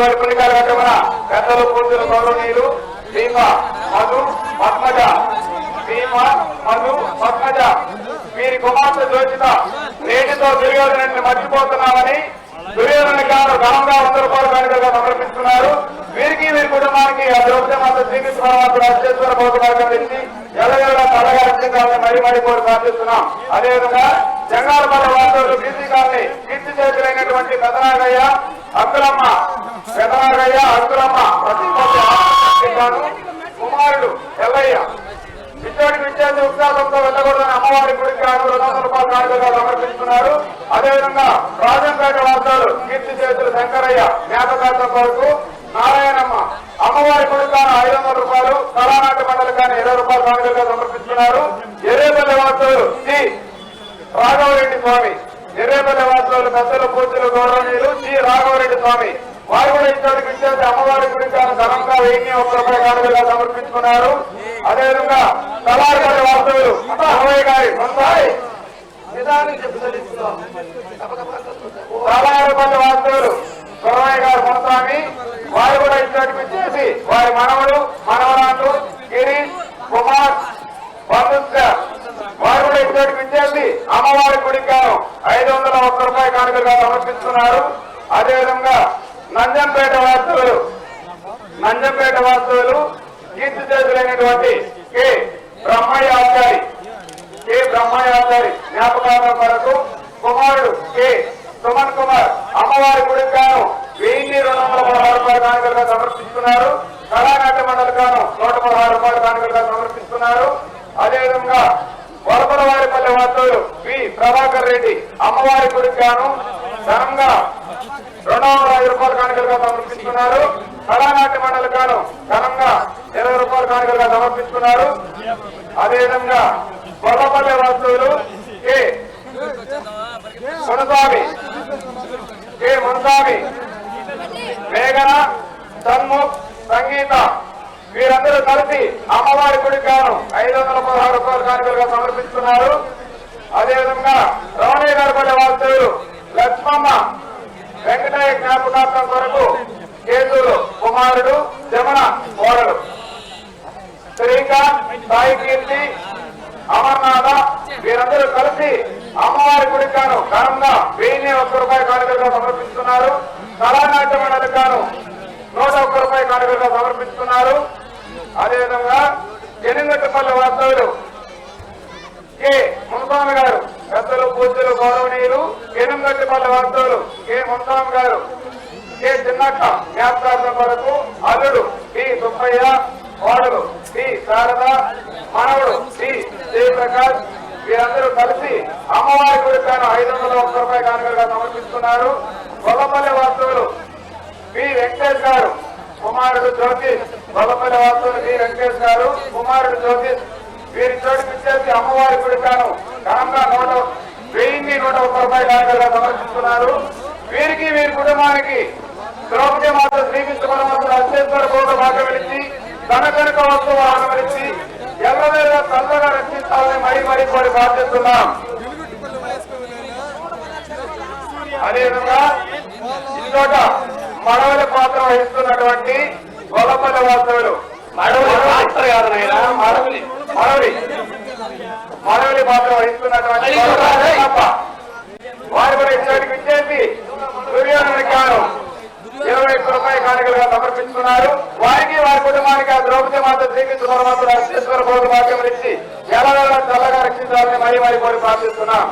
ఇటువంటి పుణ్యకాల ఘట్టమున పెద్దలు పూజలు గౌరవనీయులు భీమ మధు పద్మజ వీరి కుమార్తె జ్యోతిత నేటితో దుర్యోధను మర్చిపోతున్నామని దుర్యోధను గారు ఘనంగా 100 రూపాయల కానుకగా సమర్పిస్తున్నారు. వీరికి వీరి కుటుంబానికి ఆ ద్రౌపది మాత శ్రీకృష్ణ పరమాత్ముడు అత్యేశ్వర భౌతిక ఇచ్చి ఎల్లవేళ తలగారించాలని మరీ కోరి ప్రార్థిస్తున్నాం. అదేవిధంగా జంగాలపల్లి వాసులు బీసీ కాలనీ కీర్తి చేతులైనటువంటి పెదనాగయ్య అంకులమ్మ కుమారుడు ఎల్లయ్య ఇచ్చోటికి విచ్చేసి ఉత్సాహంతో వెళ్ళకూడదని అమ్మవారి గుడికి 200 రూపాయల కానుకగా సమర్పిస్తున్నారు. అదేవిధంగా రాజంపేట వాసాలు కీర్తి చేతులు శంకరయ్య జ్ఞాపకార్థం కొరకు నారాయణమ్మ అమ్మవారి గుడికి 500 రూపాయలు, కళానాట్య మండలి కానీ 20 రూపాయల కానుకగా సమర్పిస్తున్నారు. ఎర్రేపల్లి వాసులు శ్రీ రాఘవరెడ్డి స్వామి ఎర్రేపల్లి వాసులు పెద్దలు పూజలు గౌరవనీయులు శ్రీ రాఘవరెడ్డి స్వామి వారు కూడా ఇచ్చోటికి విచ్చేసి అమ్మవారి గుడికి ఘనంగా 1001 రూపాయల కానుకగా సమర్పించుకున్నారు. అదేవిధంగా కళాకారుల వాస్తవులు అమ్మయ్య గారి కళాకారుల వాస్తవులు సురవయ్య గారు మునస్వామి వారు కూడా ఇచ్చోటికి విచ్చేసి వారి మనవడు మనవరాళ్ళు గిరీష్ కుమార్ బంధుత్వ వారు కూడా ఇచ్చోటికి విచ్చేసి అమ్మవారి గుడికి 501 రూపాయల కానుకగా సమర్పిస్తున్నారు. అదేవిధంగా నంజంపేట వాస్తవులు కీర్తి చేతులైనటువంటి కె బ్రహ్మయ్యాచారి జ్ఞాపకార్థం కొరకు కుమారుడు కె సుమన్ కుమార్ అమ్మవారి గుడికి 1216 రూపాయల కానుకలుగా సమర్పిస్తున్నారు. కళానాట్య మండలి 116 రూపాయల కానుకలుగా సమర్పిస్తున్నారు. అదేవిధంగా వరపలవారిపల్లి వాస్తవులు వి ప్రభాకర్ రెడ్డి అమ్మవారి గుడికి ఘనంగా 205 రూపాయల కానుకలుగా సమర్పిస్తున్నారు. కళానాట్య మండలి ఘనంగా 20 రూపాయల కానుకలుగా సమర్పిస్తున్నారు. అదేవిధంగా గొల్లపల్లి వాస్తవులు కె మునస్వామి మేఘన సన్ముఖ్ సంగీత వీరందరూ కలిసి అమ్మవారి గుడికి 516 రూపాయల కానుకలుగా సమర్పిస్తున్నారు. అదేవిధంగా రమణయ్య గారిపల్లి వాస్తవులు లక్ష్మమ్మ వెంకటయ్య జ్ఞాపకార్థం కొరకు కేతులు కుమారుడు జమన కోడలు శ్రీకాంత్ సాయి కీర్తి అమర్నాథ వీరందరూ కలిసి అమ్మవారి గుడికి ఘనంగా 1001 రూపాయల కానుకలుగా సమర్పిస్తున్నారు. కళానాట్య మండలి 101 రూపాయల కానుకలుగా సమర్పిస్తున్నారు. అదేవిధంగా ఎనిమిగట్టుపల్లి వాస్తవులు కె మునస్వామి గారు పెద్దలు పూజలు గౌరవనీయులు ఎనిమిగట్టుపల్లి వాస్తవులు కె మునస్వామి గారు కె చిన్నక్క జ్ఞాపకార్థం కొరకు అల్లుడు టి సుబ్బయ్య కోడలు టి శారద మనవుడు టి జయప్రకాష్ వీరందరూ కలిసి అమ్మవారి గుడికి 501 రూపాయల కానుకలుగా సమర్పిస్తున్నారు. గొల్లపల్లి వాస్తవులు వి వెంకటేష్ గారు కుమారుడు జ్యోతిష్ గొల్లపల్లి వాస్తవులు వి వెంకటేష్ గారు కుమారుడు జ్యోతిష్ వీరి చోటుకి ఇచ్చేసి అమ్మవారి గుడికి ఘనంగా 1101 రూపాయల కానుకలుగా సమర్పిస్తున్నారు. వీరికి వీరి కుటుంబానికి ద్రౌపది మాత శ్రీకృష్ణ పరమాత్ముడు అత్యేశ్వర భౌతిక భాగ్యం ఇచ్చి తన కనుక వస్తువు ఆనమనిచ్చి ఎల్లవేళ చల్లగా రక్షించాలని మరీ కోరి ప్రార్థిస్తున్నాం. అదేవిధంగా ఇంకోట మడవలి పాత్ర వహిస్తున్నటువంటి గొల్లపల్లి వాస్తవులు మడవలి పాత్ర వహిస్తున్నటువంటి వారి కూడా ఇచ్చటికి ఇచ్చేసి దుర్యోధనుడికి 21 రూపాయల కానుకలుగా సమర్పిస్తున్నారు. వారికి వారి కుటుంబానికి ఆ ద్రౌపది మాత శ్రీకృష్ణ పరమాత్ముడు అత్యేశ్వర భౌతిక భాగ్యం ఇచ్చి ఎల్లవేళ చల్లగా రక్షించాలని మరీ కోరి ప్రార్థిస్తున్నాం.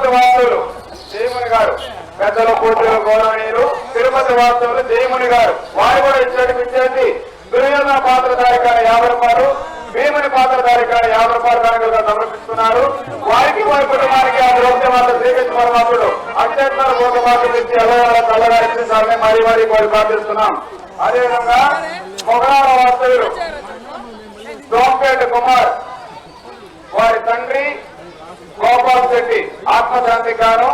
తిరుపతి వాసులు జయముని గారు, పెద్దలు పూజలు గౌరవనీయులు తిరుపతి వాసులు జయముని గారు, వారు కూడా ఇచ్చేసి దుర్యోధన పాత్రధారికాన్ని 50 రూపాయలు, భీముని పాత్రధారికాన్ని 50 రూపాయలు కానుకలుగా సమర్పిస్తున్నారు. వారికి వారి కుటుంబానికి ఆ ద్రౌపదిమాత శ్రీకృష్ణ పరమాత్ముడు అత్యంత భోగమాటలు ఇచ్చి అలవాళ్ళ చల్లగా ఇచ్చిందాలని మరీ మరీ కోరి ప్రార్థిస్తున్నాం. అదేవిధంగా మొగరాల వాస్తవ్యులు సోంపేట కుమార్, వారి తండ్రి గోపాల్ శెట్టి ఆత్మశాంతి గాను.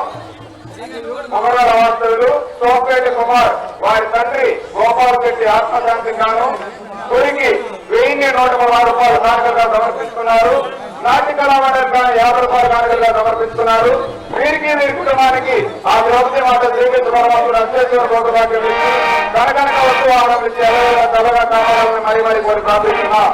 మొగరాల వాస్తవ్యులు సోంపేట కుమార్, వారి తండ్రి గోపాల్ శెట్టి ఆత్మశాంతి గాను గురికి 1116 రూపాయలు కానుకలుగా సమర్పిస్తున్నారు. నాట్య కళామండలి 50 రూపాయలు కానుకలుగా సమర్పిస్తున్నారు. వీరికి వీరి కుటుంబానికి ఆ ద్రౌపది మాత శ్రీకృష్ణ పరమాత్ముడు అత్యేశ్వర భోగభాగ్యం ఇచ్చి కనకనక వస్తు వాహనం ఇచ్చి ఎవరైనా తలగా కావాలని మరీ మరీ కోరి ప్రార్థిస్తున్నాం.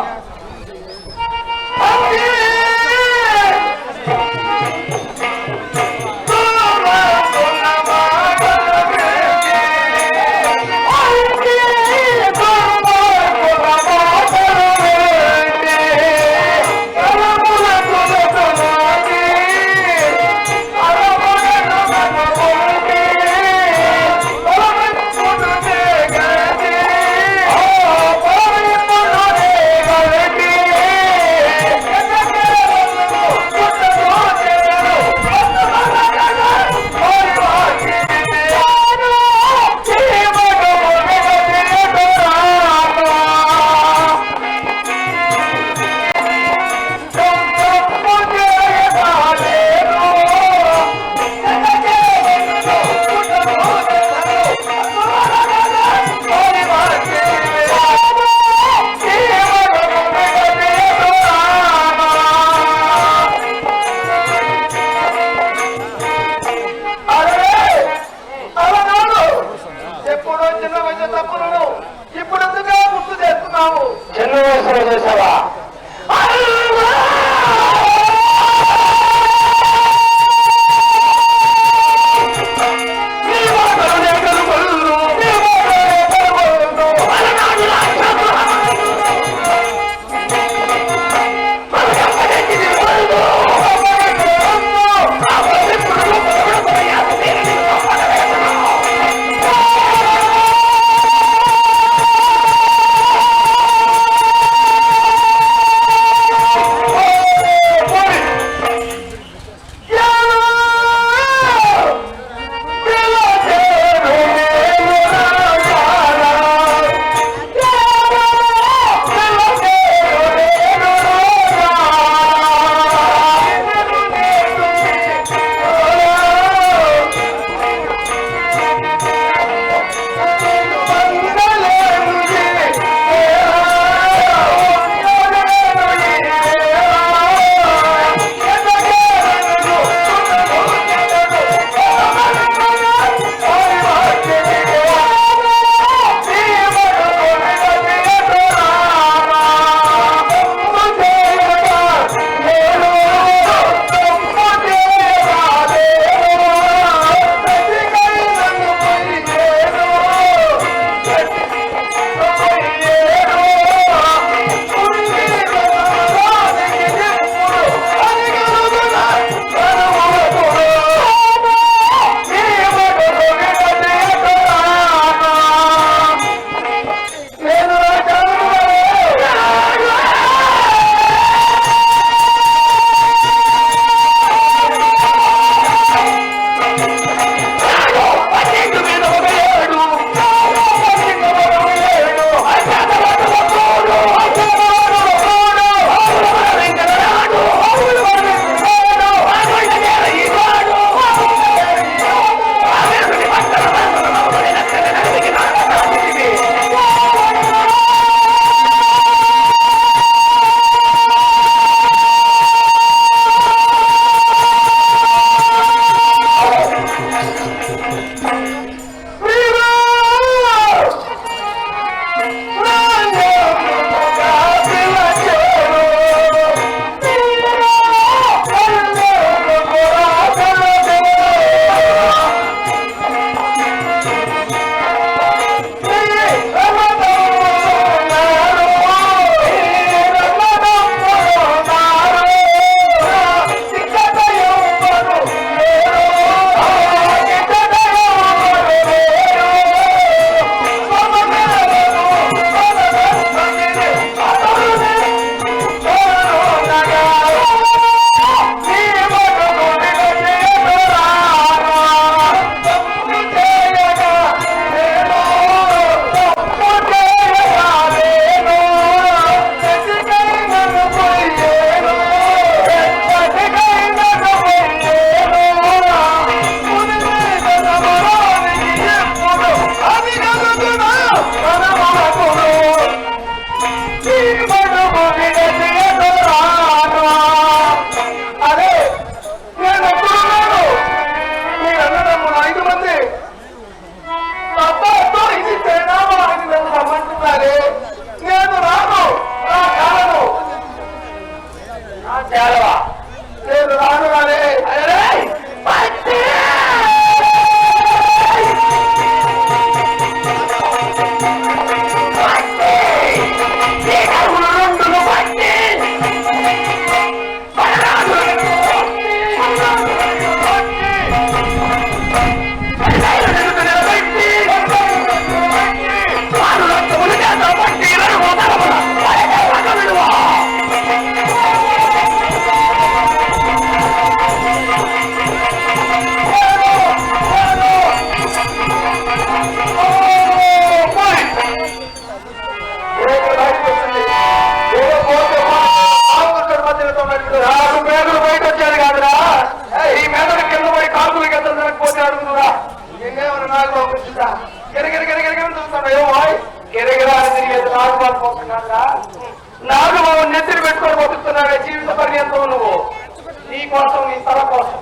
కోసం నీ తల కోసం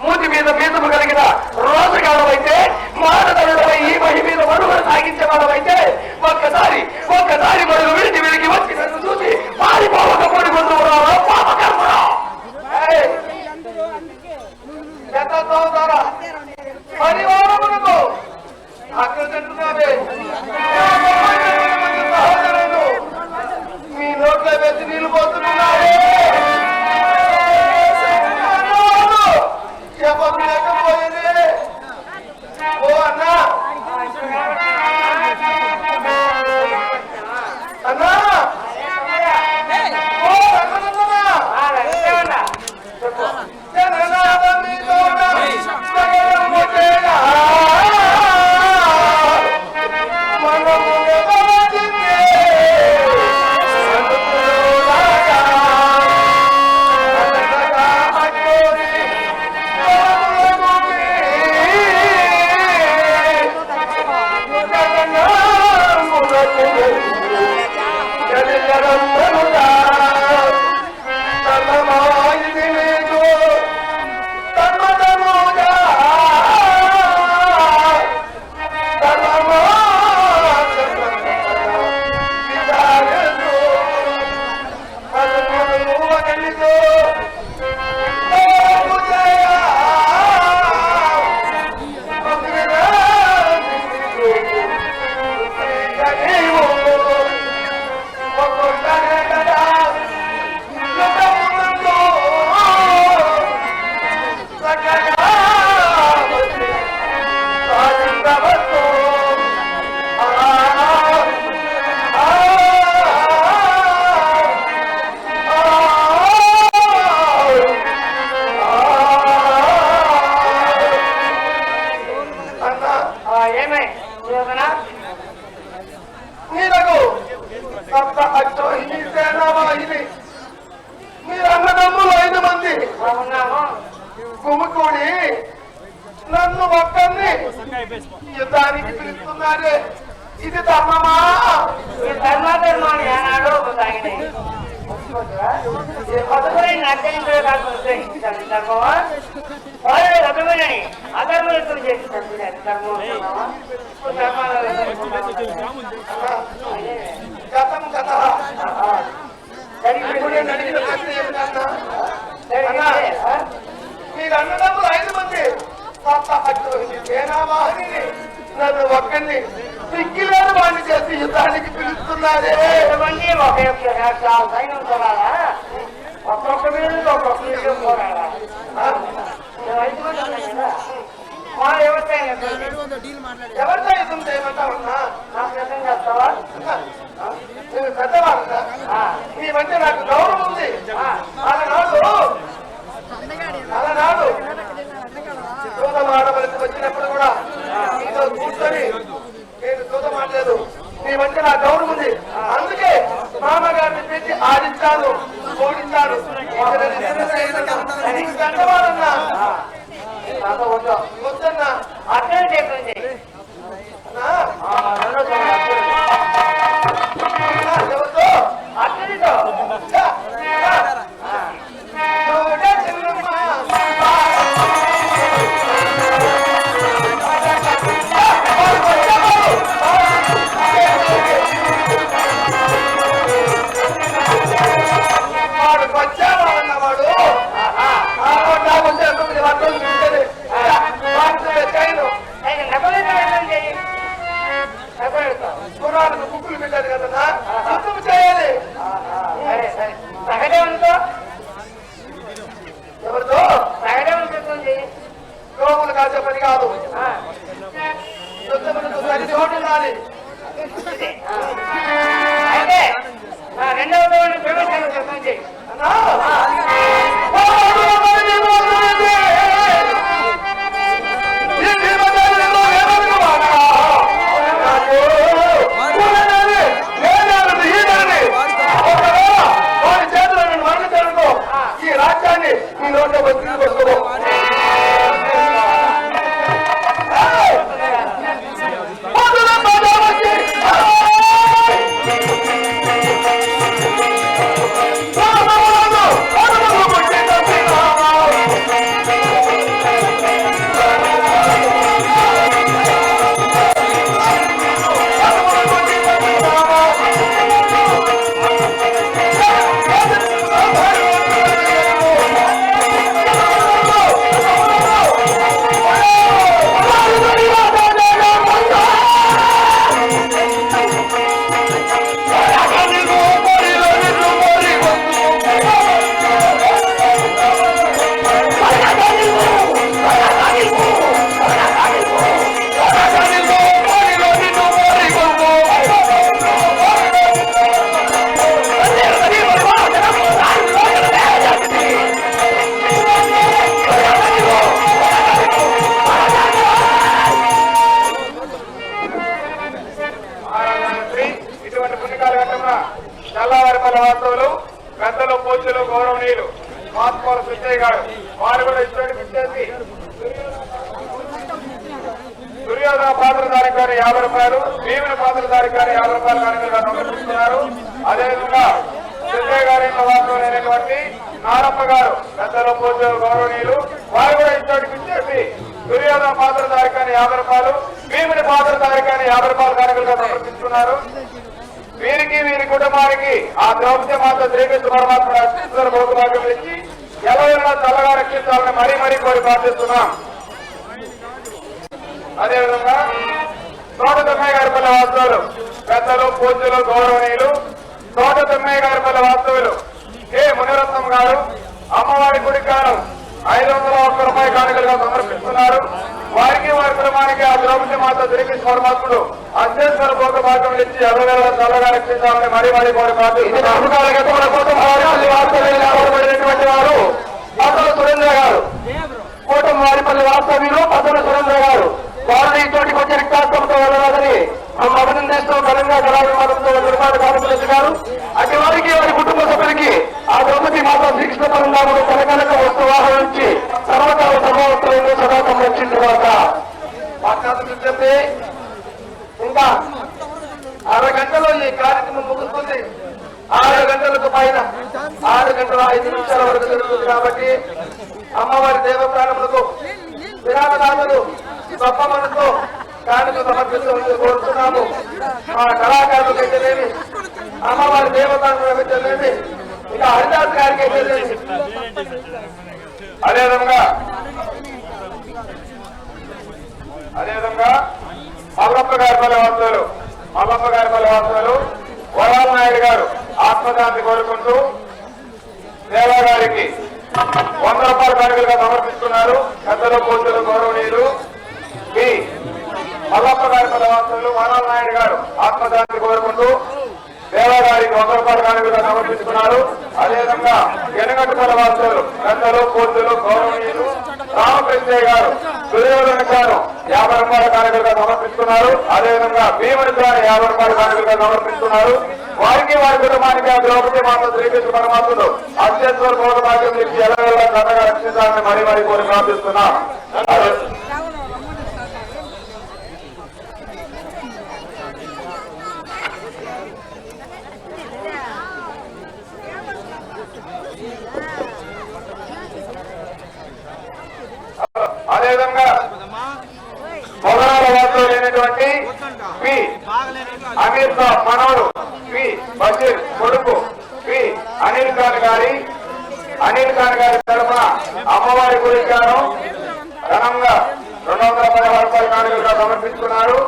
మూతి మీద మీదము కలిగిన రోజుగాడమైతే మానవుడపై ఈ మహి మీద మనుగడ సాగించే వాళ్ళమైతే ఒక్కసారి మరుగు విడిచి వెలిగి వచ్చి నన్ను చూసి పారిపోవక పడుకుంటూ పాపకర్మరా పరివారములకు అక్కడ తింటున్నావే సహోదరులు మీ నోట్లో వెచ్చి నీళ్లు పోతున్నారే చెప్పలేకపోయింది ఓ అన్నా అన్నా ఓ మీరు అన్నదమ్ములు 5 మంది గుమ్ముకూడి నన్ను ఒక్కరిని యుద్ధానికి పిలుస్తున్నారే ఇది ధర్మమా? ధర్మాన్ని ఆనాడు అధర్మం చేసి గతం కథ మీరు అన్నదమ్ములు 5 మంది నన్ను ఒక్కరిని దిక్కి లేదు వాడిని చేసి యుద్ధానికి పిలుస్తున్నారే. ఇవన్నీ ఒకే సైన్యం పోరాడా, ఒక్కొక్క మీద ఒక్కొక్క విషయం పోరాడా. 5 మంది ఉన్నాయి కదా, మా ఎవరితో ఎవరితో యుద్ధం చేయమంటావున్నా? నాకు యుద్ధం చేస్తావా? నేను పెద్దవాడున్నా, నీ మధ్య నాకు గౌరవం ఉంది. అలనాడు దూతం ఆడవలసి వచ్చినప్పుడు కూడా నీతో కూర్చొని నేను దూతం ఆడలేదు. నీ మధ్య నా గౌరవం ఉంది, అందుకే మామగారిని పెట్టి ఆడించాను, ఓడించాను. పెద్దవాడన్నా వద్దన్నా అర్థం చెప్పింది. ఎవరితో అర్థంతో వాడు వచ్చావాడు పురాణకు బుక్కులు పెట్టారు కదా, యుద్ధం చేయాలి. సహదేవునితో ఎవరితో? సహదేవుని యుద్ధం చేయి. గోవులు కాసే పని కాదు, యుద్ధములకు సరి చోటు ఉండాలి. అయితే రెండవ దేవుని ప్రవేశాన్ని యుద్ధం చేయి. ఈ రాజ్యాన్ని ఈ నోట్లో వస్తువు వాస్తవులు పెద్దలు పూజలు గౌరవనీయులు మాత్మూల సుచ్చయ్య గారు వారు కూడా ఇష్టం ఇచ్చేసి దుర్యోధన పాత్రధారి గారు 50 రూపాయలు, భీముని పాత్రధారి గారు 50 రూపాయలు కానుకలుగా సమర్పిస్తున్నారు. అదేవిధంగా సుచ్చయ్య గారి వాస్తవులైనటువంటి నారప్ప గారు పెద్దలు పూజలు గౌరవనీయులు వారు కూడా ఇష్టం ఇచ్చేసి దుర్యోధన పాత్రధారి గారు 50 రూపాయలు, భీముని పాత్రధారి గారు 50 రూపాయలు కానుకలుగా సమర్పిస్తున్నారు. వీరికి వీరి కుటుంబానికి ఆ ద్రౌపది మాత శ్రీకృష్ణ పరమాత్మ రక్షిస్తున్న భోగభాగ్యం ఇచ్చి ఎవరైనా చల్లగా రక్షించాలని మరీ మరీ కోరి ప్రార్థిస్తున్నాం. అదేవిధంగా తోట తమ్మయ్య గారి పల్లె వాస్తవులు పెద్దలు పూజలు గౌరవనీయులు తోట తమ్మయ్య గారి పల్లె వాస్తవులు కె మునిరత్నం గారు అమ్మవారి గుడి కాలం 501 రూపాయల కానుకలుగా సమర్పిస్తున్నారు. వారికి వారి కుటుంబానికి ఆ ద్రౌపది మాత శ్రీకృష్ణ పరమాత్ముడు అత్యంత భోగ భాగ్యం ఇచ్చి ఎవరైనా చల్లగా రక్షించాలని మరీ మరీ కోరి ప్రార్థిస్తున్నటువంటి వారు పద్దల సురేంద్ర గారు కూటమి వారిపల్లి వాస్తవ్యులు పద్దల సురేంద్ర గారు వారిని ఇతోటికి వచ్చి రిక్తాస్తంతో వెళ్ళరాదని అభినందిస్తూ ఘనంగా కళాభిమానంతో నిర్మాణ కానుకలు అటు వారికి వారి కుటుంబ సభ్యులకి ఆ ద్రౌపది మాత శ్రీకృష్ణ పరమాత్ముడు కనకనక వస్తు వాహనం నుంచి సర్వకాల సమావత్సరంలో సదా సంరక్షించిన తర్వాత చెప్పి ఇంకా 6 గంటలో ఈ కార్యక్రమం ముగుస్తుంది. 6 గంటలకు పైన 6 గంటల 5 నిమిషాల వరకు జరుగుతుంది కాబట్టి అమ్మవారి దేవ ప్రాణములకు విరామదారులు గొప్ప మనతో కానుక సమర్పించవలసి కోరుతున్నాము. మా కళాకారులకు అయితేనేమి అమ్మవారి దేవతాను అయితేనేమి ఇక హరిదాస్ గారికి అయితేనేమి అదేవిధంగా మల్లప్ప గారి పల్లెవాసులు వరాల నాయుడు గారు ఆత్మశాంతి కోరుకుంటూ దేవా గారికి 100 రూపాయల కానుకలుగా సమర్పిస్తున్నారు. పెద్దలు పూజలు గౌరవనీయులు బి మల్లప్ప గారి పల్లెవాసులు వరాల నాయుడు గారు ఆత్మశాంతి కోరుకుంటూ దేవా గారికి 100 రూపాయల కానుకలుగా సమర్పిస్తున్నారు. అదేవిధంగా ఎనగట్టు పల్లెవాసులు పెద్దలు పూజలు గౌరవనీయులు రామకృష్ణయ్య గారు దుర్యోధన గారు 50 రూపాయల కానుకలుగా సమర్పిస్తున్నారు. అదేవిధంగా భీముడి గారు 50 రూపాయల కానుకలుగా సమర్పిస్తున్నారు. వారికి వారి కుటుంబానికి ఆ ద్రౌపది మాత శ్రీకృష్ణ పరమాత్ముడు అత్యంత భోగభాగ్యం నుంచి ఎల్లవెల్లా కథగా రక్షించాలని మరీ కోరి ప్రార్థిస్తున్నాం. అదేవిధంగా మొదలాల వార్తలు లేనటువంటి పి అమీర్ సాబ్ మనోడు పి బషీర్ కొడుకు పి అనిల్ ఖాన్ గారి తరఫున అమ్మవారి గురికాను ఘనంగా 216 రూపాయల కానుకలుగా సమర్పించుకున్నారు.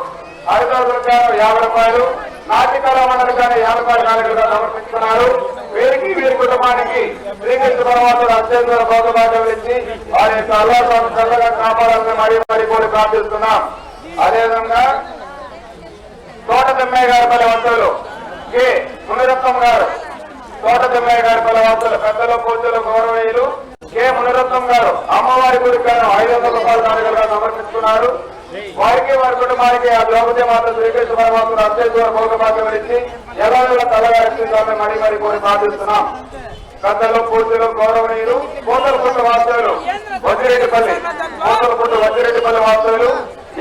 హరిదాసుల గారు 50 రూపాయలు, నాటికల మండలి గారు 50 రూపాయల కానుకలుగా సమర్పించుకున్నారు. వీరికి వీరి కుటుంబానికి శ్రీకృష్ణ పరమాత్ముడు అత్యంత భోగభాగ్యం ఇచ్చి వారి యొక్క అల్లాహ్ చల్లగా కాపాడాలని మరీ కోరి ప్రార్థిస్తున్నాం. అదేవిధంగా తోట తిమ్మయ్య గారి పల్లెవాసులు కె మునిరత్నం గారు పెద్దలు పూజలు గౌరవనీయులు కె మునిరత్నం గారు అమ్మవారి గురికాను 500 రూపాయల కానుకలుగా సమర్పిస్తున్నారు. వారికి వారి కుటుంబానికి ఆ ద్రౌపది మాత శ్రీకృష్ణ పరమాత్ముడు అత్యంత భోగభాగ్యం ఇచ్చి ఎలా చల్లగా రక్షించాలని మరీ కోరి ప్రార్థిస్తున్నాం. పెద్దలు పూజలు గౌరవనీయులు కోతలపుట్ట వాసులు వజ్జిరెడ్డిపల్లి వాసులు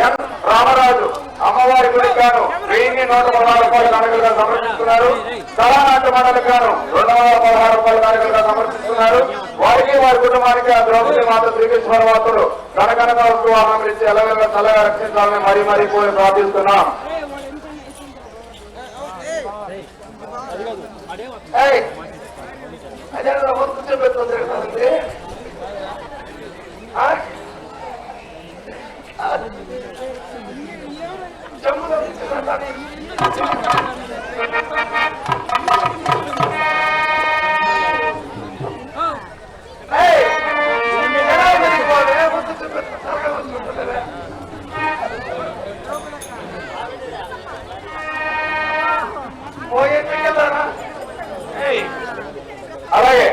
ఎన్ రామరాజు అమ్మవారి గురికాను 1116 రూపాయల కానుకలుగా సమర్పిస్తున్నారు. తలనాటు మండలికాను 216 రూపాయల కానుకలుగా సమర్పిస్తున్నారు. వారికి వారి కుటుంబానికి ఆ ద్రౌపది మాత శ్రీకృష్ణ పరమాత్ముడు కనకనక వస్తువు ఆనందం ఇచ్చి ఎలాగైనా చల్లగా రక్షించాలని మరీ కోరి ప్రార్థిస్తున్నాం. అదే కూర్చోబెట్టుకుంది అలాగే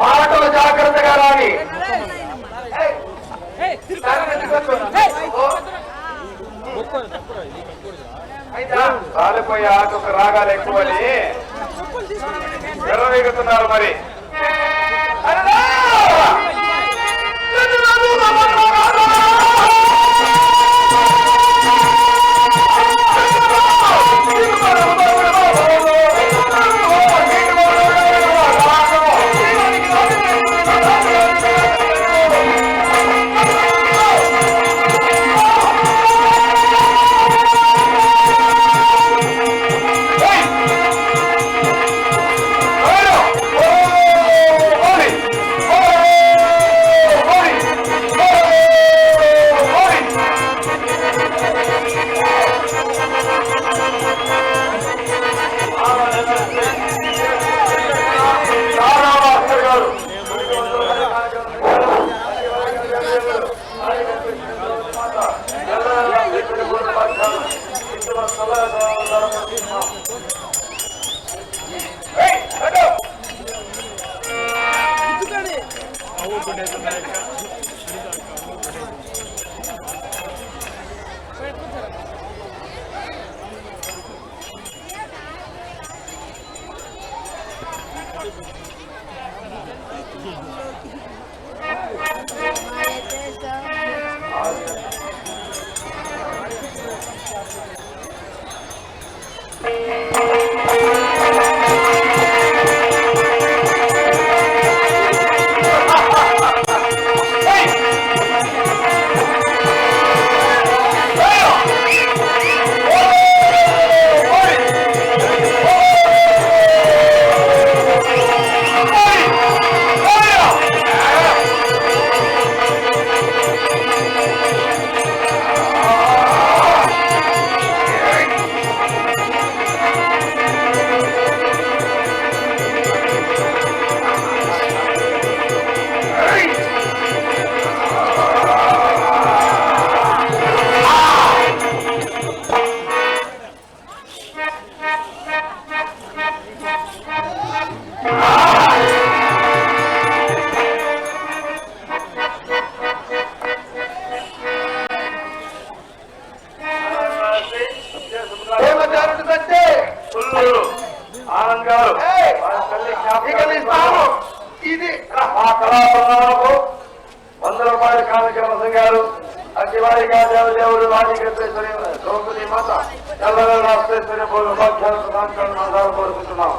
మాటలు జాగ్రత్తగా రాని రాలిపోయే ఆటొక రాగాలు ఎక్కువని ఎర్రవేగుతున్నారు. మరి ఆనంద్ గారు ఇది మా కళాభవనాలకు 100 రూపాయల కార్యక్రమం గారు అతివారిగా దేవదేవుడు వాణికేశ్వరి ద్రౌపది మాత చల్లగా రాష్ట్రేశ్వరి ఉపాధ్యాయులు ప్రధాన కోరుకుంటున్నాం.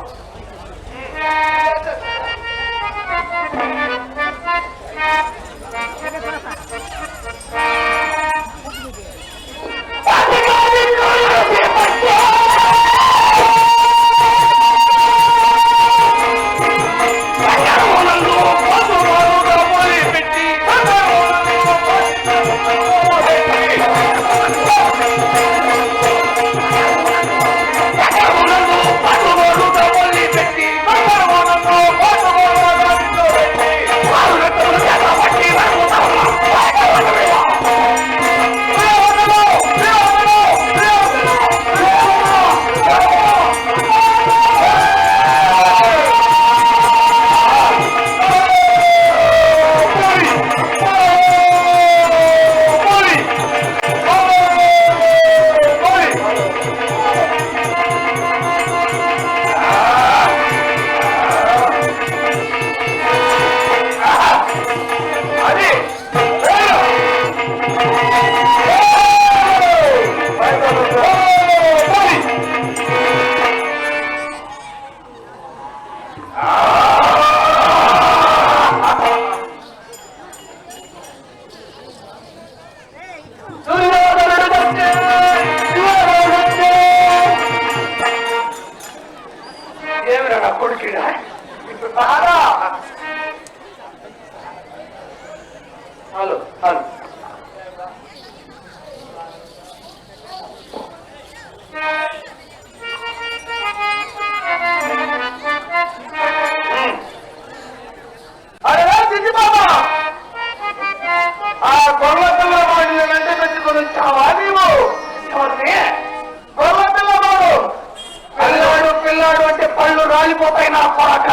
పిల్లాడు అంటే పళ్ళు రాలిపోతాయి నా పాట.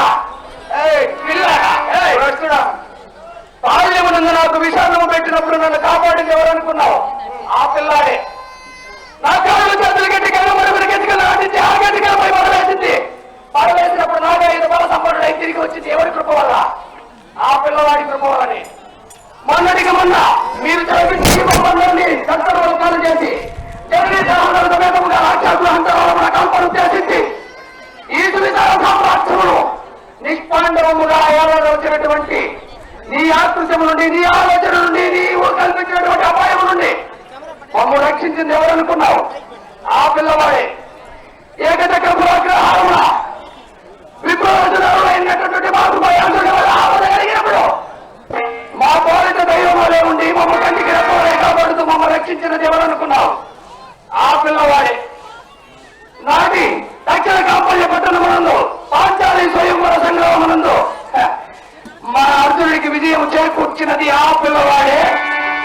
బాల్యమునందు నాకు విషాదము పెట్టినప్పుడు నన్ను కాపాడింది ఎవరనుకున్నావు? ఆ పిల్లాడే. నా కాళ్ళు చేతులు గట్టిగా మరుగురు గట్టిగా ఆడించి ఆ గట్టిగా పోయి పడవేసింది. పడవేసినప్పుడు నాగా ఇది బల సంపన్నుడై తిరిగి వచ్చింది. ఎవరి కృప వల్ల? ఆ పిల్లవాడి కృప వల్లని. మొన్నటికి మొన్న మీరు చదివించి మమ్మల్ని కష్టం చేసి జగనీ సమేతముగా రాక్షసులు అంతరాల కల్పన ఉద్దేశించి ఈ సువిధార సామ్రాజ్యములు నిష్పాండవముగా వచ్చినటువంటి నీ ఆకృత్యము నుండి, నీ ఆలోచన నుండి, నీవు కల్పించినటువంటి అపాయము నుండి మమ్మల్ని రక్షించింది ఎవరనుకున్నావు? ఆ పిల్లవాడే. ఏకచక్ర పురాగ్రహారమున విప్రయోజనమైనటువంటి మాకు కలిగినప్పుడు మా పోలిత దైవం వలె ఉండి మమ్మల్ని కంటికి రెప్పవలే కాపాడుతూ మమ్మల్ని రక్షించినది ఎవరనుకున్నావు? ఆ పిల్లవాడే. నాటి దక్షిణ కాంపల్య పట్టణమునందు పాంచాలి స్వయంవర సంగ్రామమునందు మా అర్జునుడికి విజయం చేకూర్చినది ఆ పిల్లవాడే.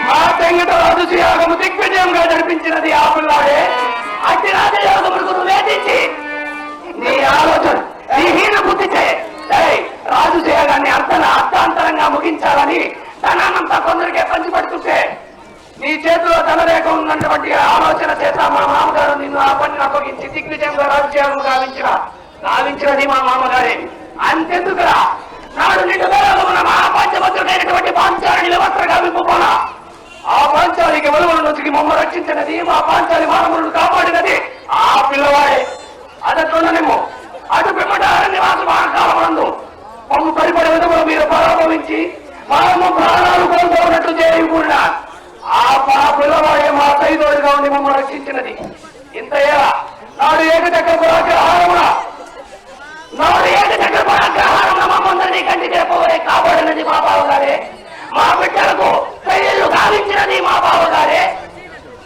మా తెంగట రాజుయాగము దిగ్విజయంగా నడిపించినది ఆ పిల్లాడే. అట్టి రాజయోగములకు వేధించి నీ ఆలోచన, నీ హీన బుద్ధిచే రాజుయాగాన్ని అర్థాంతరంగా ముగించాలని ధనానంతా కొందరికే పంచిపెడుతుంటే నీ చేతిలో ధనరేఖ ఉన్నటువంటి ఆలోచన చేత మా మామగారు నిన్ను ఆ పని అప్పగించి దిగ్విజయంగా రాజుయాగం గావించినది మా మామగారే. అంతెందుకురా, నాడు నిండు వేళమున మహాపాంచభద్రుడైనటువంటి పాంచాలిని వ్యవస్థగా విప్పుకోనా ఆ పాంచాలికి వెలువల నుంచి మమ్మ రక్షించినది, మా పాంచాలి మానవులను కాపాడినది ఆ పిల్లవాడే. అదట్లుండనేమో అటు పిమ్మటార నివాస మహాకాలమునందు మమ్మ పరిపడి విధములు మీరు పరాభవించి మనము ప్రాణాలు కోల్పోనట్లు చేయకూడదా ఆ పిల్లవాడే మా సైదోడుగా ఉండి మమ్మల్ని రక్షించినది. ఇంతయేలా నాడు ఏకచక్ర పురాగ్రహారమున మమ్మందరినీ కంటికి రెప్పవలే కాపాడినది మా బావగారే. మా బిడ్డలకు పెళ్లిళ్ళు కావించినది మా బావగారే.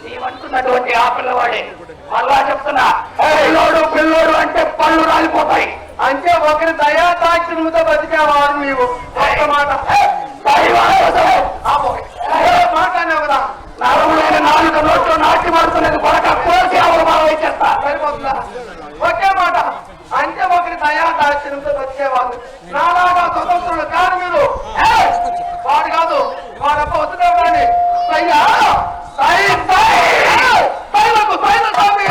నీవంటున్నటువంటి ఆ పిల్లవాడే. మళ్ళా చెప్తున్నా, పిల్లోడు అంటే పళ్ళు రాలిపోతాయి. అంటే ఒకరి దయా సాక్షులతో బతికేవాడు నీవు. ఒక్క మాట మాట్లాడినావు కదా, నరములైన నాలుక నోట్లో నాటి మారుతున్నది కొరక కోసి అవమానం చేస్తా సరిపోతుందా? ఒకే మాట అంటే ఒకరి దయా దాక్షిణ్యంతో బతికేవాడు. నాలాగా స్వతంత్రులు కాదు మీరు. వాడు కాదు, వాడప్ప వస్తున్నావు కానీ సయ్యా సైలకు సైన స్వామి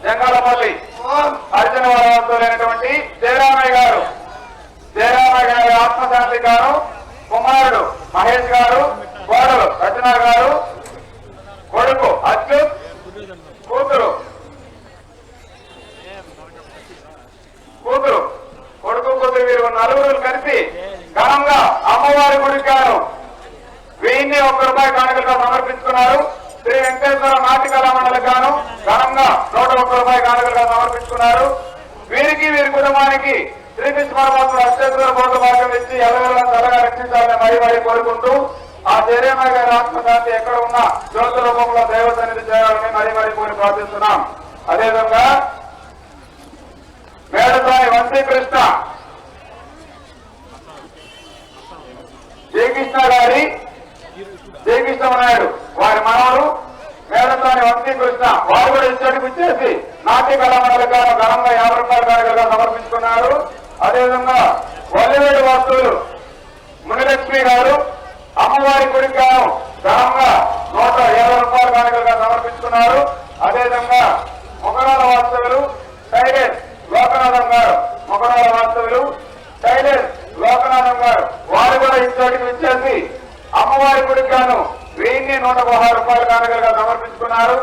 జంగాలపల్లి అర్జున వారవస్తులైనటువంటి జయరామయ్య గారు ఆత్మశాంతి గారు, కుమారుడు మహేష్ గారు, కోడలు రచన గారు, కొడుకు అచ్యుత్, కూతురు వీరు నలుగురు కలిసి ఘనంగా అమ్మవారి గుడికి గాను 1001 రూపాయల కానుకలుగా సమర్పించుకున్నారు. శ్రీ వెంకటేశ్వర నాట్య కళా మండలికి గాను ఘనంగా 101 రూపాయల కానుకలుగా సమర్పించుకున్నారు. వీరికి వీరి కుటుంబానికి శ్రీకృష్ణ పరమాత్మ అత్యధిక భోగ భాగ్యం ఇచ్చి ఎల్లవెల్లా చల్లగా రక్షించాలని మరీ కోరుకుంటూ ఆ జయరామయ్య గారి ఆత్మశాంతి ఎక్కడ ఉన్నా జ్యోతి రూపంలో దైవ సన్నిధి చేయాలని మరీ కోరి ప్రార్థిస్తున్నాం. అదేవిధంగా మేడసాని వంశీకృష్ణ జయకృష్ణనాయుడు వారి మనవరు మేడసాని వంశీకృష్ణ వారు కూడా ఇచ్చటికి ఇచ్చేసి నాట్య కళామండలికి ఘనంగా 50 రూపాయల కానుకలుగా సమర్పించుకున్నారు. అదేవిధంగా వల్లివేడు వాస్తువులు మునిలక్ష్మి గారు అమ్మవారి గుడికి గాను ఘనంగా 120 రూపాయల కానుకలుగా సమర్పించుకున్నారు. అదేవిధంగా మొగరాల వాస్తవులు టైలర్ లోకనాథం గారు వారు కూడా ఇచ్చటికి ఇచ్చేసి అమ్మవారి గుడికి గాను 1116 రూపాయల కానుకలుగా సమర్పించుకున్నారు.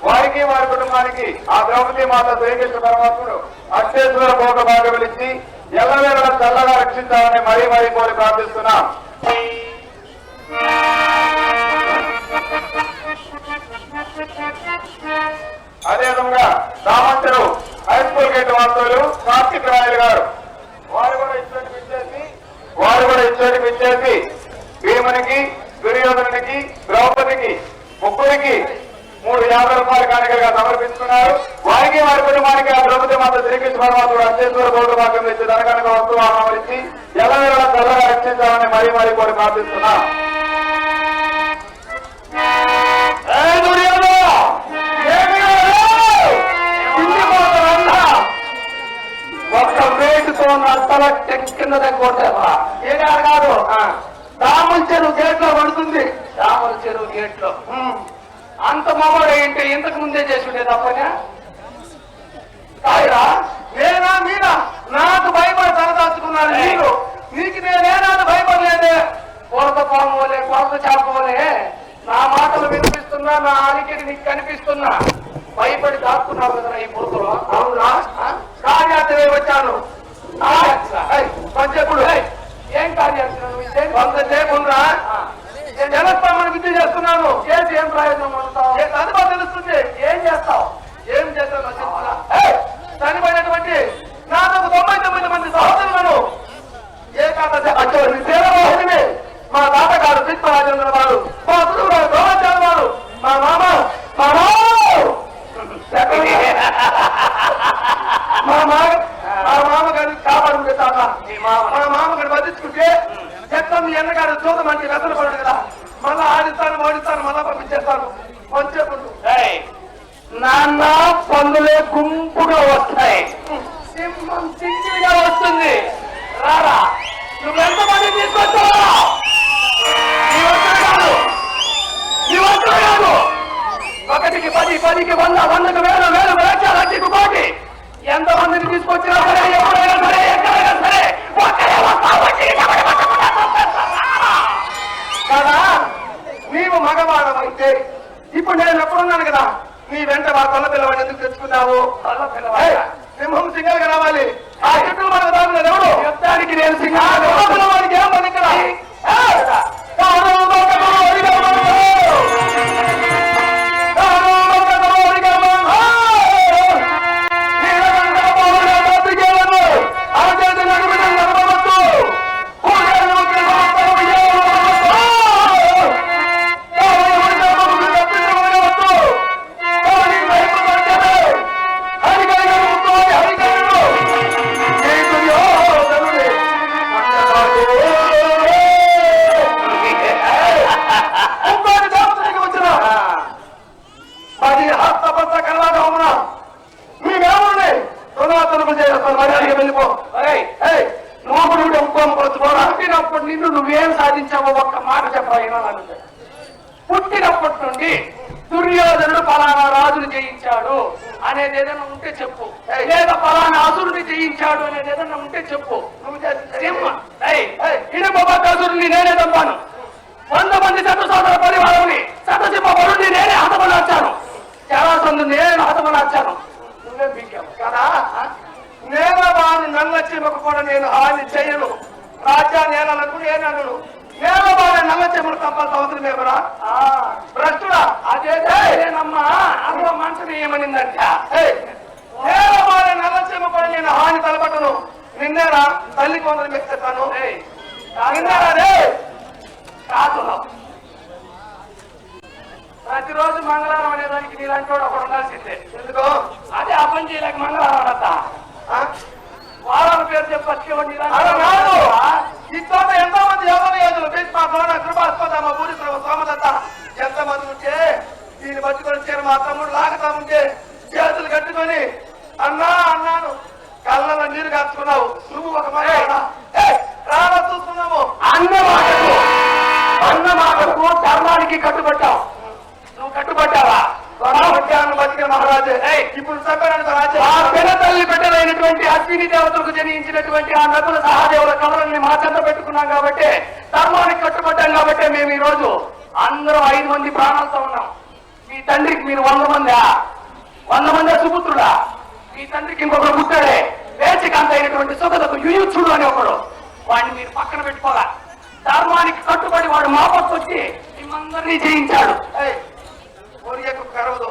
వారికి వారి కుటుంబానికి ఆ ద్రౌపది మాత శ్రీకృష్ణ పరమాత్ముడు అక్షేశ్వర భోగ భాగములు ఇచ్చి ఎల్లవేళ చల్లగా రక్షించాలని మరీ కోరి ప్రార్థిస్తున్నాం. అదేవిధంగా రామంచరు హై స్కూల్ గేట్ వాస్తవులు కార్తీక్ రాయలు గారు వారు కూడా ఇచ్చటికి ఇచ్చేసి భీమునికి, దుర్యోధనునికి, ద్రౌపదికి ముగ్గురికి 350 రూపాయల కానుకలుగా సమర్పించుకున్నారు. వారికి వారి కుటుంబానికి ఆ ద్రౌపది మాత శ్రీకృష్ణ పరమాత్ముడు అత్యేశ్వర భోగ భాగ్యం ఇచ్చి ధనకనక వస్తువు ఇచ్చి ఎల్లవేళ చల్లగా రక్షించాలని మరీ కోరి ప్రార్థిస్తున్నాం. ఒక్క వేటుతో నా తల కింద కొట్టావా ఏడాడు కాదు. దాముల చెరువు గేట్లో పడుతుంది. దాముల చెరువు గేట్లో అంత మొబైల్ ఏంటి ఇంతకు ముందే చేసి ఉండే తప్పనే కాయరా నేనా మీరా నాకు భయపడి తలదాచుకున్నాను. మీరు నీకు నేనేనాడు భయపడలేదే. కొరత పాములే కొరత చేపలే నా మాటలు వినిపిస్తున్నా, నా ఆలికి నీకు కనిపిస్తున్నా. భయపడి దాక్కున్నావు కదా ఈ బురదలో. అవునా కార్యాచరణ వచ్చాను. కొంచెప్పుడు ఏం కార్యాచరణ కొంతసేపు ఉందా జలస్వామిని విద్య చేస్తున్నాను. ఏంటి ఏం ప్రయోజనం పొందుతావు? చనిపో తెలుస్తుంది. ఏం చేస్తావు? ఏం చేస్తావు? చనిపోయినటువంటి నాకు 99 మంది సహోదరులను ఏకాదశి సేవమోహిని మా తాతగారు కృష్ణరాజేంద్ర వారు, మా గురువు గారు గౌరవాచార్య వారు, మా మామగారిని కాపాడుకుంటే తాత మా మామగారు బతికుంటే చెత్తం మీ అన్నగారు చూడమంటే వెతలు పడదు కదా. మళ్ళా ఆడిస్తాను ఓడిస్తాను మళ్ళా పంపించేస్తాను. కొంచెం నాన్న పనులే గుంపుగా వస్తాయి. సింహం సింగిల్గా వస్తుంది. రారా నువ్వెంతమంది తీసుకొచ్చావా? ఒకటికి 10, 10కి 100, 100కి 1000, 1000 లక్షలు, లక్షకు కోటి. ఎంతమందిని తీసుకొచ్చినా సరే ఎవరైనా సరే ఎక్కడైనా సరే కదా. నీవు మగవాడమైతే ఇప్పుడు నేను ఎప్పుడున్నాను కదా. నీ వెంట మా కొల్ల పిల్లవాడిని ఎందుకు తెచ్చుకున్నావు? సింహం సింగల్ గా రావాలి. ఆ చుట్టూ మన దాని ఎవరు యుద్ధానికి నేను సింగల్ పిల్లవాడికి ఏం పని ఇక్కడ? నిన్ను నువ్వేం సాధించావో ఒక్క మాట చెప్పాలి. పుట్టినప్పటి నుండి దుర్యోధనుడు ఫలానా రాజును జయించాడు అనేది ఏదైనా ఉంటే చెప్పు, లేదా ఫలానా అసురుని జయించాడు అనేది ఏదైనా ఉంటే చెప్పు. ఇనుపబకాసురుని నేనే తప్పాను, 100 మంది శతసోదర పరివారాన్ని శతసింహ బలుని నేనే హతమనార్చాను, జరాసంధుని నేనే హతమనార్చాను. నువ్వే పీకావు కదా. నేలబాని నల్లచెమకు కూడా నేను హాని చేయను, రాజ్యా నేలకు నేనను. నేలబాని నల్లచెమను తప్ప అవసరమేమరా భ్రష్టుడా? అదేనమ్మా, అందులో మంచం ఏమనిందంట. నేలబాని నల్లచెమ కూడా నేను హాని తలపట్టను. నిన్నేరా తల్లి కొందరు మెచ్చేస్తాను. నిన్నేరా రే కాదు. ప్రతిరోజు మంగళవారం అనేదానికి నీలాంటి వాడు ఒకడు ఉండాల్సిందే. ఎందుకో అదే ఆ పని చేయలేక మంగళవారం అంతా వారాల పేరు చెప్పి వచ్చేవాడిని. ఈ చోట ఎంతో మంది యోగవేదులు భీష్మ ద్రోణ కృపాస్పదమ్మ భూరిశ్రమ సోమదత్త ఎంతమంది ఉంటే దీన్ని పట్టుకొని చేరు మా తమ్ముడు లాగుతా ఉంటే చేతులు కట్టుకొని అన్నా అన్నాను, కళ్ళలో నీరు కాచుకున్నావు. నువ్వు ఒక మాట రాడా చూస్తున్నావు. అన్న మాటకు ధర్మానికి కట్టుబట్టావు. నువ్వు కట్టుబట్టావా? బతికే మహారాజే. ఇప్పుడు తల్లి బిడ్డలైనటువంటి అశ్విని దేవతలకు జనించినటువంటి ఆ నకుల సహదేవుల కమలని మా చెంత పెట్టుకున్నాం కాబట్టి, ధర్మానికి కట్టుబడ్డాం కాబట్టి మేము ఈ రోజు అందరూ 5 మంది ప్రాణాలతో ఉన్నాం. మీ తండ్రికి మీరు 100 మందా? 100 మందే సుపుత్రుడా? మీ తండ్రికి ఇంకొకరు పుట్టాడే వేచికాంత అయినటువంటి సుగతకు యుయుత్సుడు అని ఒకడు, వాడిని మీరు పక్కన పెట్టుకోవాలా. ధర్మానికి కట్టుబడి వాడు మాపొచ్చు వచ్చి మిమ్మందరినీ జయించాడు. కరవదు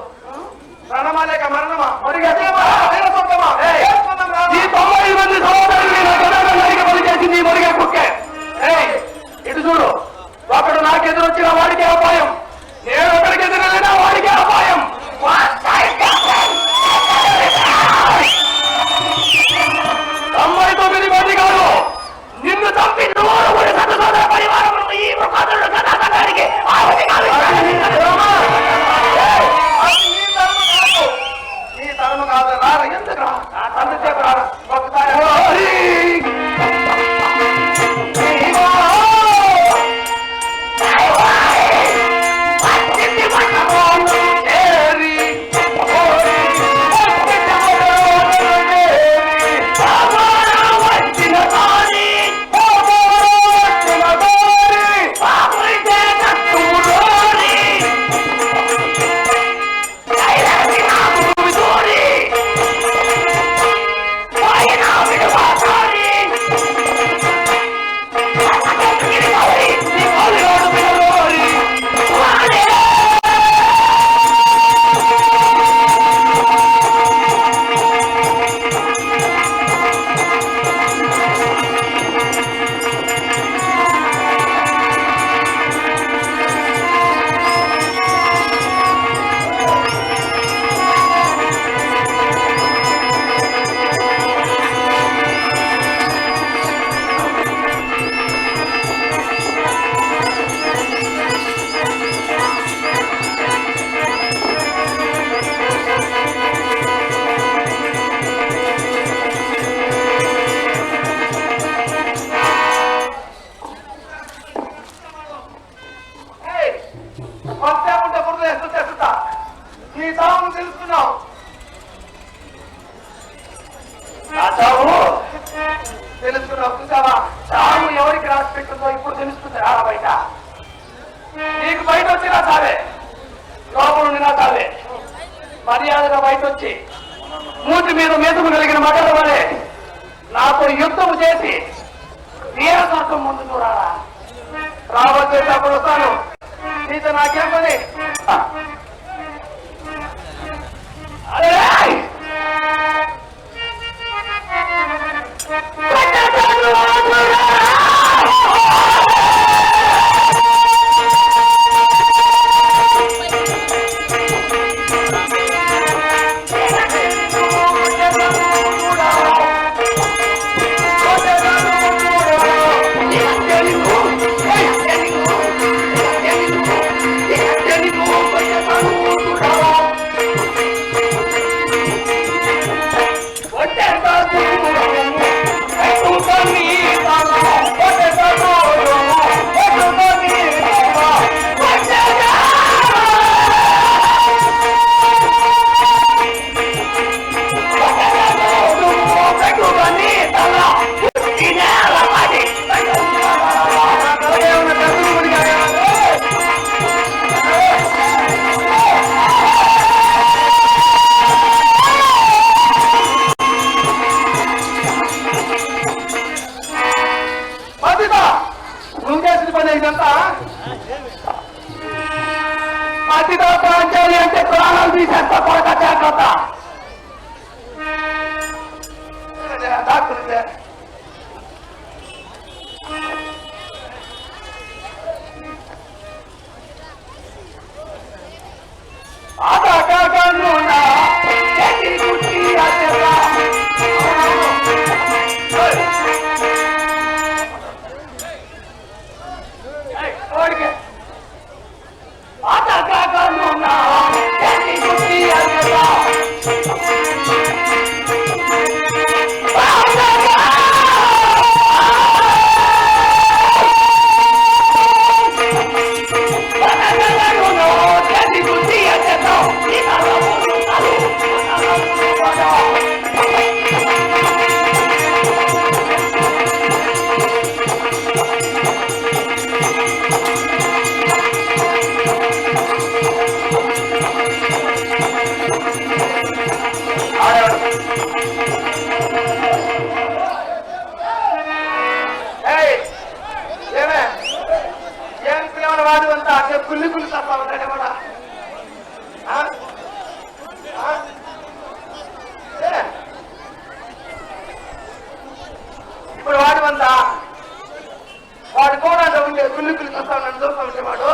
రణమా లేక మరణమా? ఈ 90 మంది సహోదరులు పనిచేసింది మురిగే కుక్కే. ఇటు చూడు, ఒకడు నాకెదురొచ్చిన వాడికి అపాయం, నేను ఒకరికి ఎదురైనా వాడికి అపాయం. 99 మంది కాదు, నిన్ను చంపి సోదర పరివారం ఈ ముఖాదుడు కథానికి నీ తరము కాదు. రారా, ఎందుకు రా? తండ్రి చేత రారా ఒకసారి. తెలుసుకున్నావు చూసావా? చావు ఎవరికి రాసి పెట్టిందో ఇప్పుడు తెలుస్తుంది. రా బయట, నీకు బయట వచ్చినా చావే, లోపల ఉండినా చావే. మర్యాదగా బయట వచ్చి మూతి మీద మేతుకు కలిగిన మగల వలె నాతో యుద్ధము చేసి వీర స్వర్గం ముందుకు రారా. రావచ్చేటప్పుడు వస్తాను, నీతో నాకేం పని? అరే డాక్టర్ వాడు అంతా అక్కడ కుళ్ళి కుళ్ళి తప్ప ఉంటాడే కూడా ఇప్పుడు వాడు అంతా వాడు కూడా ఉండే కుళ్ళి కుళ్ళి తప్ప నన్ను చూస్తా ఉంటే వాడు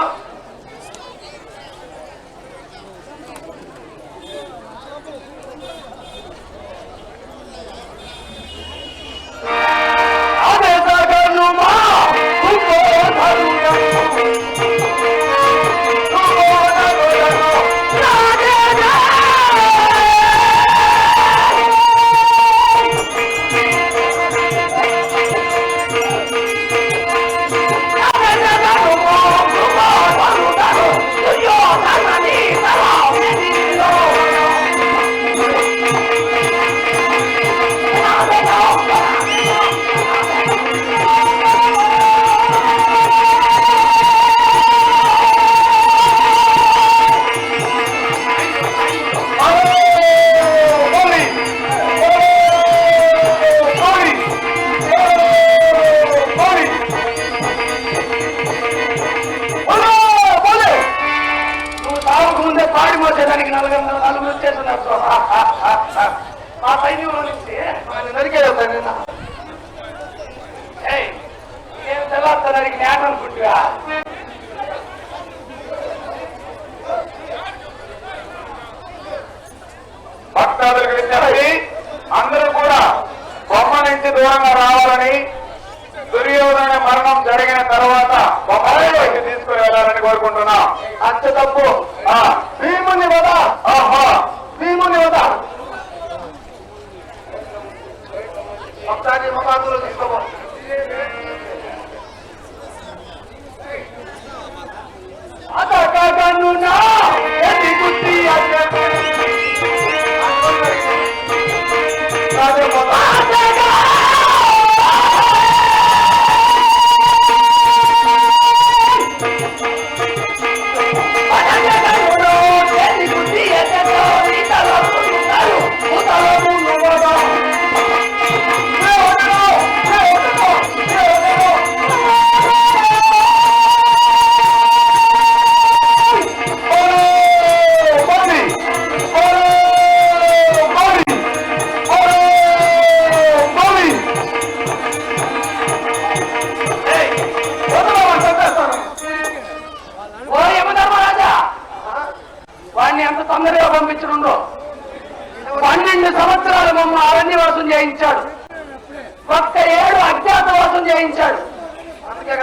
పాడిపోసేదానికి నలుగురు వచ్చేస్తున్నారు మా సైన్యంలో నుంచి నరికేదా నిన్న నేను తెల్లారికి జ్ఞానం అనుకుంటుగా భక్తాదులకు విజ్ఞప్తి అందరూ కూడా బొమ్మ నుంచి దూరంగా రావాలని దుర్యోధన మరణం జరిగిన తర్వాత బొమ్మలకి తీసుకుని వెళ్ళాలని కోరుకుంటున్నాం. అంత తప్పు భీముని వద భీముని వద ఒకసారి ముఖాంతులు తీసుకోబో అతను నా బుద్ధి అంత తొందరగా పంపించడంలో 12 సంవత్సరాలు మమ్మ అరణ్యవాసం చేయించాడు. ఒక్క 7 అజ్ఞాతవాసం చేయించాడు.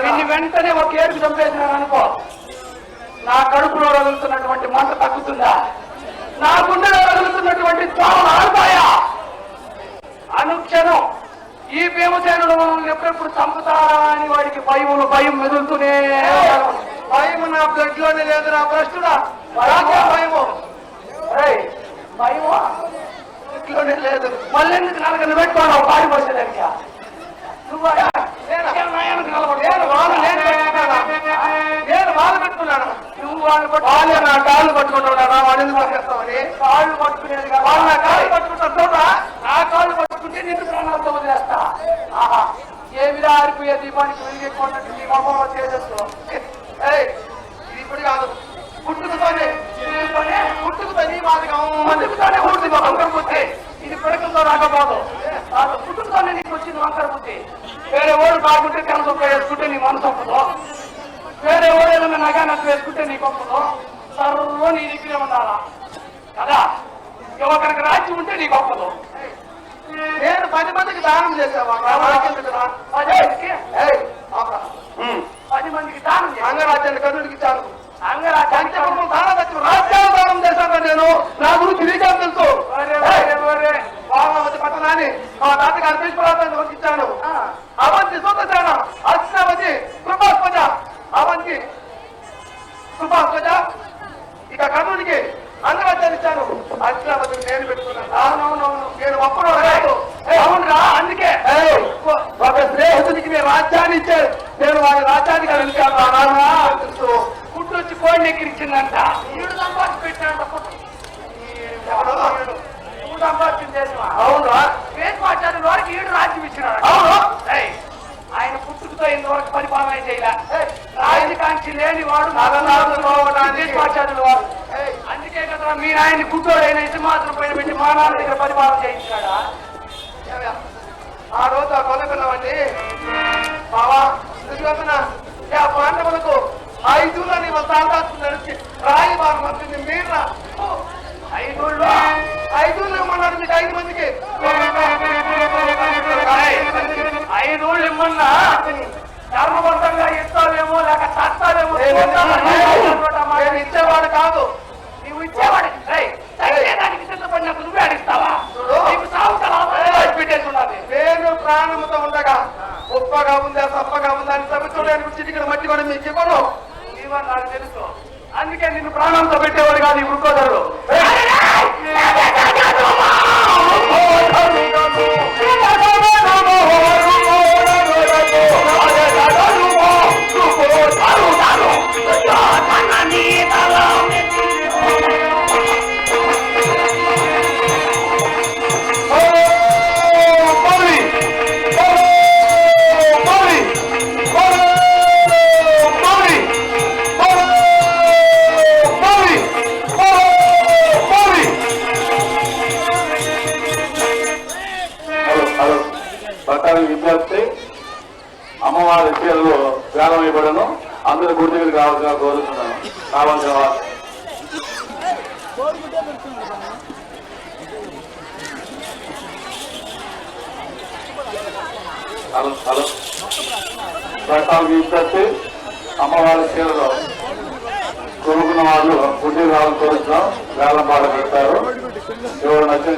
దీన్ని వెంటనే ఒక 7 చంపేసినాను అనుకో, నా కడుపులో రగులుతున్నటువంటి మంట తగ్గుతుందా? నా గుండెలో రగులుతున్నటువంటి త్వామలు ఆడతాయా? అనుక్షణం ఈ భీమసేనుడు మనల్ని ఎప్పుడెప్పుడు చంపుతారా అని వాడికి భయం మెదులుతూనే. భయం నా బ్లడ్ లోనే లేదు నా ప్రశ్న భయము భయమో ఇంట్లోనే లేదు. మళ్ళీ ఎందుకు నలగని పెట్టుకోవడం పాడిపోసేదానికి? నువ్వు వాళ్ళు పెట్టుకున్నాను. నువ్వు వాళ్ళు నా కాళ్ళు పట్టుకుంటున్నారా? వాడు ఎందుకు పట్టుకొస్తామని? కాళ్ళు పట్టుకునేది వాళ్ళు నా కాళ్ళు పట్టుకుంటా. నా కాళ్ళు పట్టుకుంటే నిన్ను ప్రాణాలతో వదిలేస్తా. ఆహా, ఏమిరా ఆరిపోయే దీపానికి వెలిగేసుకున్నట్టు నీ మొహంలో చేసేస్తూ. ఇది ఇప్పుడు కాదు, పుట్టుకతోనే పుట్టుకతోనే మాదిగా పుట్టుకతోనే ఊడి మొహం కనిపిస్తే ఇది పిడకలతో రాకపోదు. పుట్టుకతో కావాలని నీకు వచ్చింది వంకర బుద్ధి. వేరే ఓడు బాగుంటే కనసొక్క వేసుకుంటే నీ మనసు ఒప్పదు, వేరే ఓడు ఏదైనా నగా నట్టు వేసుకుంటే నీకు ఒప్పదు. సర్వ నీ దగ్గరే ఉండాలా కదా. ఎవరికి రాజ్యం ఉంటే నీకు ఒప్పదు. నేను 10 మందికి దానం చేసావా? 10 మందికి దానం అంగరాజ్యాన్ని కర్ణుడికి ఇచ్చాను. అంగరాజ్యం రాజ్యాలు దానం చేశాను నేను. నా గురించి నీకేం తెలుసు? బామావతి పట్టణాన్ని మా తాతగారు భీష్మరాజాన్ని వంకించాను. అవంతి సుందరసేన, అర్చనావతి, కృపాస్పజ, అవంతి కృపాస్పజ, ఇక కర్ణుడికి అంగరాజ్యాన్ని ఇచ్చాను. అర్చనావతిని నేను పెట్టుకున్నాను. అవునవునవును, నేను ఒప్పడం లేదు. అవునురా, అందుకే ఒక స్నేహితుడికి నేను రాజ్యాన్ని ఇచ్చాను. నేను వాడి రాజ్యానికి తెలుసు. పుట్టు వచ్చి కోడిని ఎక్కిరించిందంట. ఈడు సంపాదించి పెట్టినంట పుట్టు. నువ్వు సంపాదించింది అవునా? వేసుమాచార్యుల వారికి ఈడు రాజ్యం ఇచ్చినాడు. అవును. ఆయన పుట్టుకతో ఇంతవరకు పరిపాలన చేయలే. రాజకాంక్షి లేని వాడు వేసుమాచార్యుల వారు. అందుకే కదా మీరు ఆయన్ని గుడ్డోడైన సింహాసనం పైన పెట్టి మా నాన్న దగ్గర పరిపాలన చేయించాడా? ఆ రోజు ఆ కొనకున్నామండి బావా దుర్యోధన. ఆ పాండవులకు 5 నీ తాదాసు నడిచి రాయి వారు మంత్రిని మీరా 5 ఇమ్మన్నారు మీకు 5 మందికి. 5 ఇమ్మన్నా ధర్మబద్ధంగా ఇస్తావేమో లేక చస్తావేమో నేను ఇచ్చేవాడు కాదు. నువ్వు ఇచ్చేవాడి దానికి సిద్ధపడినప్పుడు నువ్వే అడిస్తావా? నీకు పెట్టేసి ఉండాలి. నేను ప్రాణముతో ఉండగా ఉప్పగా ఉందా సప్పగా ఉందా అని సభ్యుడానికి చిటికడ మట్టి కూడా మీకు ఇవ్వను. ఇవన్నీ నాకు తెలుసు. అందుకే నిన్ను ప్రాణంతో పెట్టేవాడు కాదు ఈ వృక్కోదరుడు. విజ్ఞప్తి, అమ్మవారి చీరలు వేలం ఇవ్వడను అందరూ గుడి దగ్గరికి రావాల్సిన కోరుతున్నాను. కావాల్సిన వారు విజ్ఞప్తి, అమ్మవారి చీరలు కొనుక్కున్న వాళ్ళు గుడి రావాలని కోరుతున్నాం. వేలం పాట పెడతారు. ఎవరు నచ్చిన